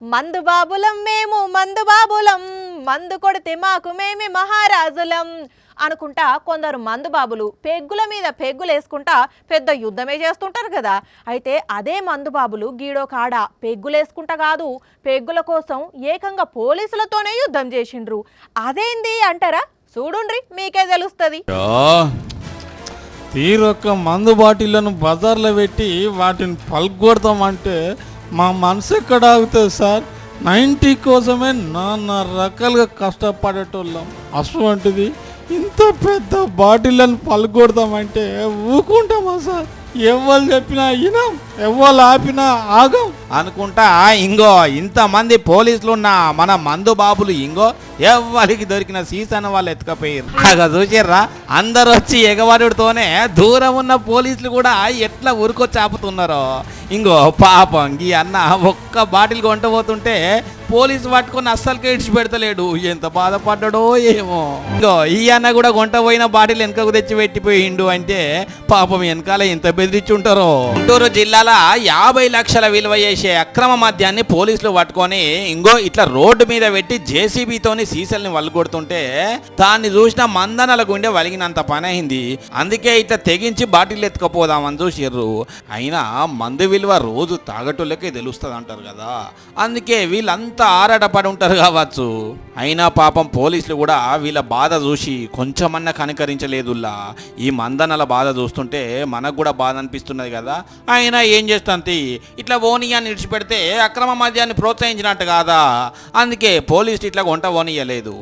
మందు బాబులం మేము మందు బాబులం మందు కొడితే మాకు మేమే మహారాజులం అనుకుంటా కొందరు మందు బాబులు పెగ్గుల మీద పెగ్గులేసుకుంటా పెద్ద యుద్ధమే చేస్తుంటారు కదా. అయితే అదే మందు బాబులు గీడో కాడ పెగ్గులేసుకుంటా కాదు పెగ్గుల కోసం ఏకంగా పోలీసులతోనే యుద్ధం చేసిండ్రు. అదేంది అంటారా? చూడుండ్రి మీకే తెలుస్తుంది. తీరొక్క మందు బాటిళ్లను బజార్లో పెట్టి వాటిని పలుకొడతామంటే మా మనసు ఎక్కడ ఆగుతుంది సార్? 90 కోసమే నానా రకాలుగా కష్టపడేటోళ్ళం. అటువంటిది ఇంత పెద్ద బాటిళ్లను పలుకొడతామంటే ఊకుంటామా సార్? ఎవరు చెప్పినా వినాం, ఎవరు ఆపినా ఆగం అనుకుంటా. ఇంగో ఇంతమంది పోలీసులు ఉన్న మన మందు బాబులు ఇంగో ఎవరికి దొరికిన సీసన్ వాళ్ళు ఎత్తుకపోయారు. అగా చూసారా, అందరు వచ్చి ఎగవాడుతోనే దూరం ఉన్న పోలీసులు కూడా ఎట్లా ఉరుకొచ్చి ఆపుతున్నారో. ఇంగో పాపం ఈ అన్న ఒక్క బాటిల్ కొంటపోతుంటే పోలీసు పట్టుకొని అస్సలు ఇడిచి పెడతలేడు. ఎంత బాధపడ్డాడో ఏమో. ఇంగో ఈ అన్న కూడా కొంటపోయిన బాటిల్ వెనకకు తెచ్చి పెట్టిపోయిండు అంటే పాపం వెనకాల ఎంత బెదిరించి ఉంటారో. గుంటూరు జిల్లాలో 50 లక్షల విలువ చేసే అక్రమ మద్యాన్ని పోలీసులు పట్టుకొని ఇంగో ఇట్లా రోడ్డు మీద పెట్టి జేసీబీతోని సీసల్ని వల్గొడుతుంటే దాన్ని చూసిన మందనల గుండె వలిగినంత పని అయింది. అందుకే ఇట్లా తెగించి బాటిల్ ఎత్తుకపోదామని చూసిర్రు. అయినా మందు విలువ రోజు తాగటోళ్ళకే తెలుస్తుంది అంటారు కదా, అందుకే వీళ్ళంతా ఆరాటపడి ఉంటారు కావచ్చు. అయినా పాపం పోలీసులు కూడా వీళ్ళ బాధ చూసి కొంచెమన్నా కనికరించలేదుల్లా. ఈ మందనల బాధ చూస్తుంటే మనకు కూడా బాధ అనిపిస్తున్నది కదా. అయినా ఏం చేస్తుంది, ఇట్లా ఓనియాన్ని విడిచిపెడితే అక్రమ మద్యాన్ని ప్రోత్సహించినట్టు కాదా. అందుకే పోలీసులు ఇట్లా వంట ఓనియలేదు.